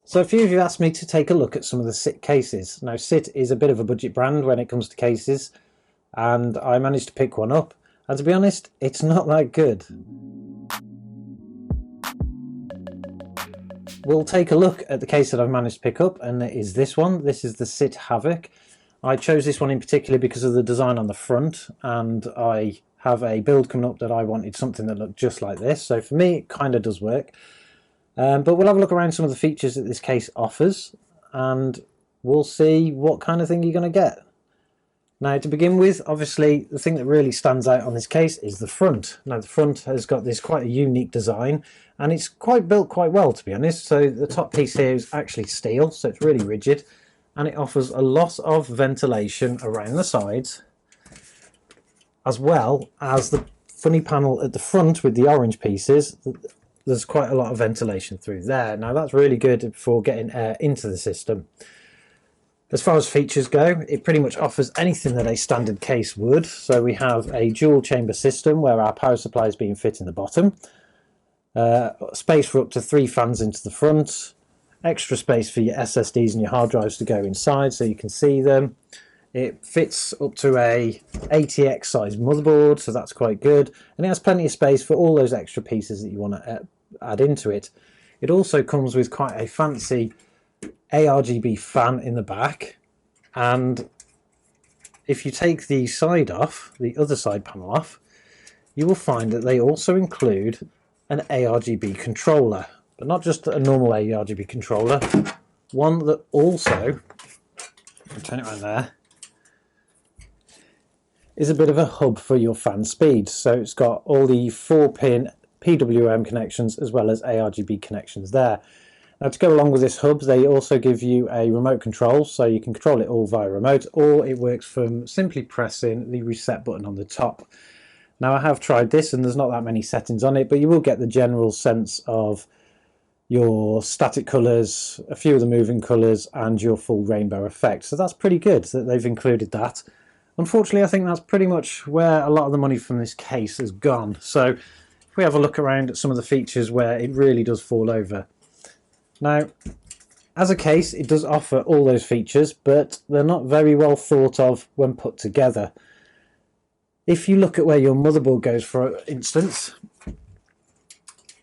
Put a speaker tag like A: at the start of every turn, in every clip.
A: So a few of you asked me to take a look at some of the CIT cases. Now CIT is a bit of a budget brand when it comes to cases, and I managed to pick one up, and to be honest, it's not that good. We'll take a look at the case that I've managed to pick up, and it is this one. This is the CIT Havoc. I chose this one in particular because of the design on the front, and I have a build coming up that I wanted something that looked just like this, so for me it kind of does work. But we'll have a look around some of the features that this case offers, and we'll see what kind of thing you're going to get. Now, to begin with, obviously the thing that really stands out on this case is the front. Now the front has got this quite a unique design, and it's built quite well, to be honest. So the top piece here is actually steel, so it's really rigid, and it offers a lot of ventilation around the sides, as well as the funny panel at the front with the orange pieces. There's quite a lot of ventilation through there. Now that's really good for getting air into the system. As far as features go, it pretty much offers anything that a standard case would. So we have a dual chamber system where our power supply is being fit in the bottom, space for up to 3 fans into the front, extra space for your SSDs and your hard drives to go inside so you can see them. It fits up to a ATX size motherboard, so that's quite good, and it has plenty of space for all those extra pieces that you want to add into it. It also comes with quite a fancy ARGB fan in the back, and if you take the side off, the other side panel off, you will find that they also include an ARGB controller, but not just a normal ARGB controller, one that also, I'll turn it around there, is a bit of a hub for your fan speed. So it's got all the 4-pin PWM connections as well as ARGB connections there. Now to go along with this hub, they also give you a remote control, so you can control it all via remote, or it works from simply pressing the reset button on the top. Now I have tried this and there's not that many settings on it, but you will get the general sense of your static colours, a few of the moving colours, and your full rainbow effect. So that's pretty good that they've included that. Unfortunately, I think that's pretty much where a lot of the money from this case has gone. So if we have a look around at some of the features where it really does fall over. Now, as a case, it does offer all those features, but they're not very well thought of when put together. If you look at where your motherboard goes, for instance,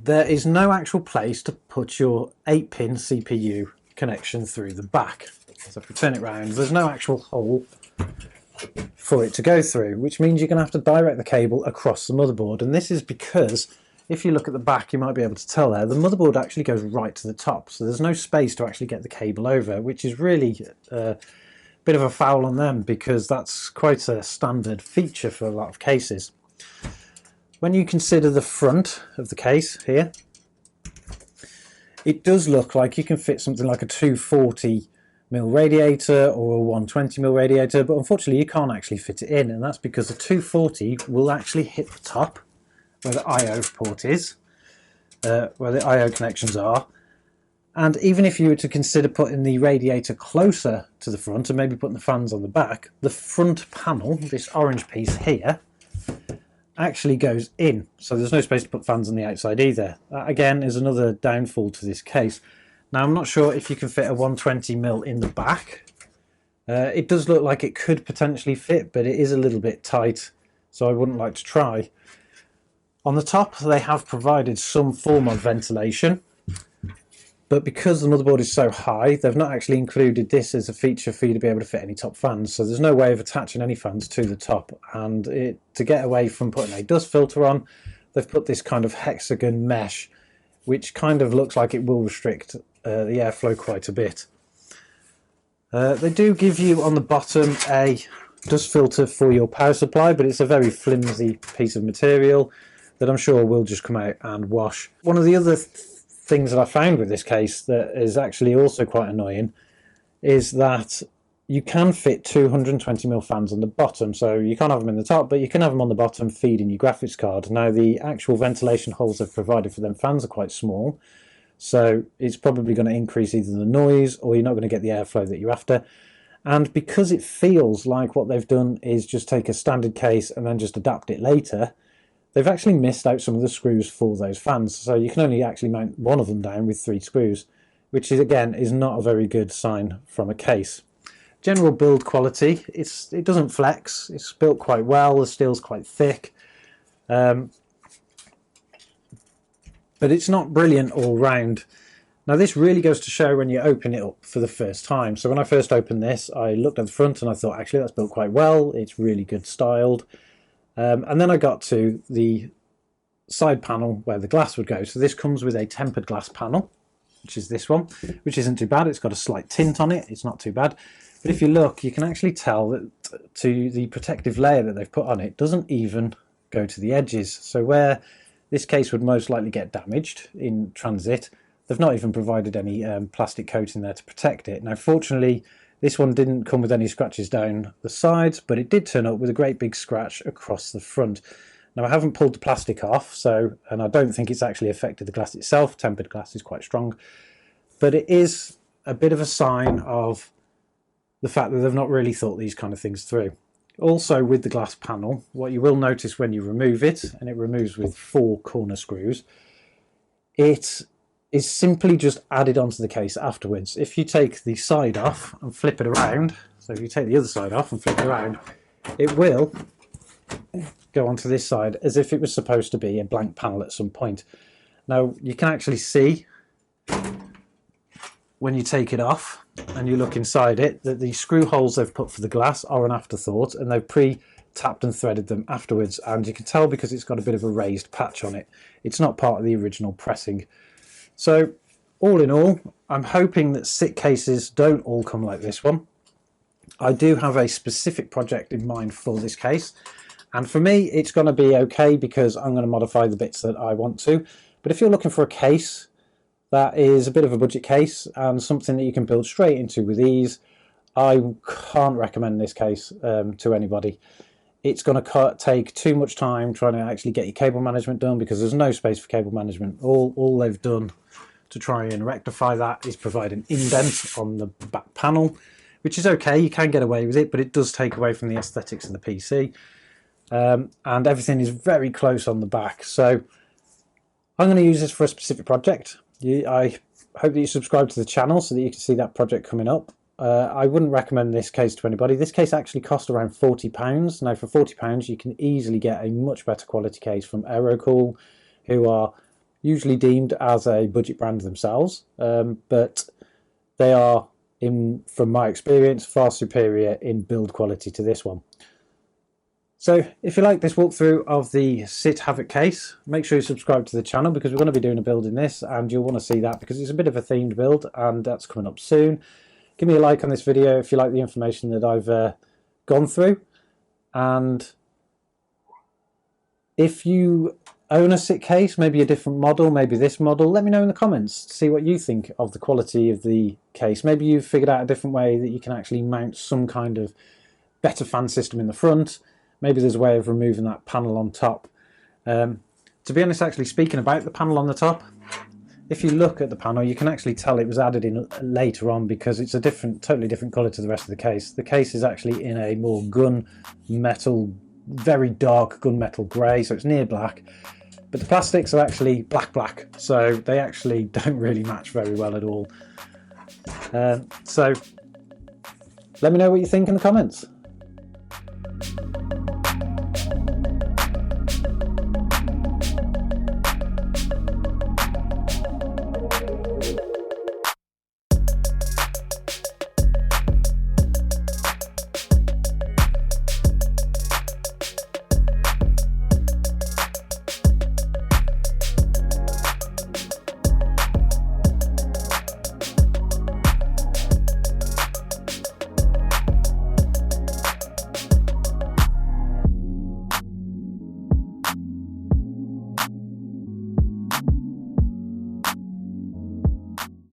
A: there is no actual place to put your 8-pin CPU connection through the back. So if we turn it around, there's no actual hole for it to go through, which means you're going to have to direct the cable across the motherboard. And this is because if you look at the back, you might be able to tell there, the motherboard actually goes right to the top, so there's no space to actually get the cable over, which is really a bit of a foul on them, because that's quite a standard feature for a lot of cases. When you consider the front of the case here, it does look like you can fit something like a 240mm radiator or a 120mm radiator, but unfortunately you can't actually fit it in, and that's because the 240 will actually hit the top where the IO port is, where the IO connections are. And even if you were to consider putting the radiator closer to the front and maybe putting the fans on the back, the front panel, this orange piece here, actually goes in, so there's no space to put fans on the outside either. That again is another downfall to this case. Now I'm not sure if you can fit a 120mm in the back. It does look like it could potentially fit, but it is a little bit tight, so I wouldn't like to try. On the top they have provided some form of ventilation, but because the motherboard is so high, they've not actually included this as a feature for you to be able to fit any top fans, so there's no way of attaching any fans to the top. And to get away from putting a dust filter on, they've put this kind of hexagon mesh, which kind of looks like it will restrict the airflow quite a bit. They do give you on the bottom a dust filter for your power supply, but it's a very flimsy piece of material that I'm sure will just come out and wash. One of the other things that I found with this case that is actually also quite annoying is that you can fit 220mm fans on the bottom, so you can't have them in the top, but you can have them on the bottom feeding your graphics card. Now the actual ventilation holes they've provided for them fans are quite small, so it's probably going to increase either the noise or you're not going to get the airflow that you're after. And because it feels like what they've done is just take a standard case and then just adapt it later, they've actually missed out some of the screws for those fans, so you can only actually mount one of them down with 3 screws, which is again is not a very good sign from a case. General build quality, it doesn't flex, it's built quite well, the steel's quite thick, but it's not brilliant all round. Now this really goes to show when you open it up for the first time. So when I first opened this, I looked at the front and I thought, actually that's built quite well, it's really good styled. And then I got to the side panel where the glass would go. So this comes with a tempered glass panel, which is this one, which isn't too bad. It's got a slight tint on it, it's not too bad. But if you look, you can actually tell that to the protective layer that they've put on it doesn't even go to the edges. So where this case would most likely get damaged in transit, they've not even provided any plastic coating there to protect it. Now fortunately this one didn't come with any scratches down the sides, but it did turn up with a great big scratch across the front. Now I haven't pulled the plastic off, and I don't think it's actually affected the glass itself. Tempered glass is quite strong, but it is a bit of a sign of the fact that they've not really thought these kind of things through. Also with the glass panel, what you will notice when you remove it, and it removes with 4 corner screws, it is simply just added onto the case afterwards. If you take the side off and flip it around, so if you take the other side off and flip it around, it will go onto this side as if it was supposed to be a blank panel at some point. Now you can actually see when you take it off and you look inside it that the screw holes they've put for the glass are an afterthought, and they've pre-tapped and threaded them afterwards, and you can tell because it's got a bit of a raised patch on it. It's not part of the original pressing. So all in all, I'm hoping that CIT cases don't all come like this one. I do have a specific project in mind for this case, and for me it's going to be okay because I'm going to modify the bits that I want to. But if you're looking for a case that is a bit of a budget case and something that you can build straight into with ease, I can't recommend this case to anybody. It's going to take too much time trying to actually get your cable management done, because there's no space for cable management. All they've done to try and rectify that is provide an indent on the back panel, which is okay, you can get away with it, but it does take away from the aesthetics of the PC. And everything is very close on the back. So I'm going to use this for a specific project. I hope that you subscribe to the channel so that you can see that project coming up. I wouldn't recommend this case to anybody. This case actually cost around £40. Now for £40 you can easily get a much better quality case from Aerocool, who are usually deemed as a budget brand themselves, but they are, from my experience, far superior in build quality to this one. So if you like this walkthrough of the CIT Havoc case, make sure you subscribe to the channel, because we're going to be doing a build in this and you'll want to see that because it's a bit of a themed build and that's coming up soon. Give me a like on this video if you like the information that I've gone through, and if you own a CIT case, maybe a different model, maybe this model, let me know in the comments to see what you think of the quality of the case. Maybe you've figured out a different way that you can actually mount some kind of better fan system in the front. Maybe there's a way of removing that panel on top. To be honest, actually speaking about the panel on the top, if you look at the panel you can actually tell it was added in later on, because it's a totally different colour to the rest of the case. The case is actually in a more gunmetal, very dark gunmetal grey, so it's near black. But the plastics are actually black, so they actually don't really match very well at all. So let me know what you think in the comments.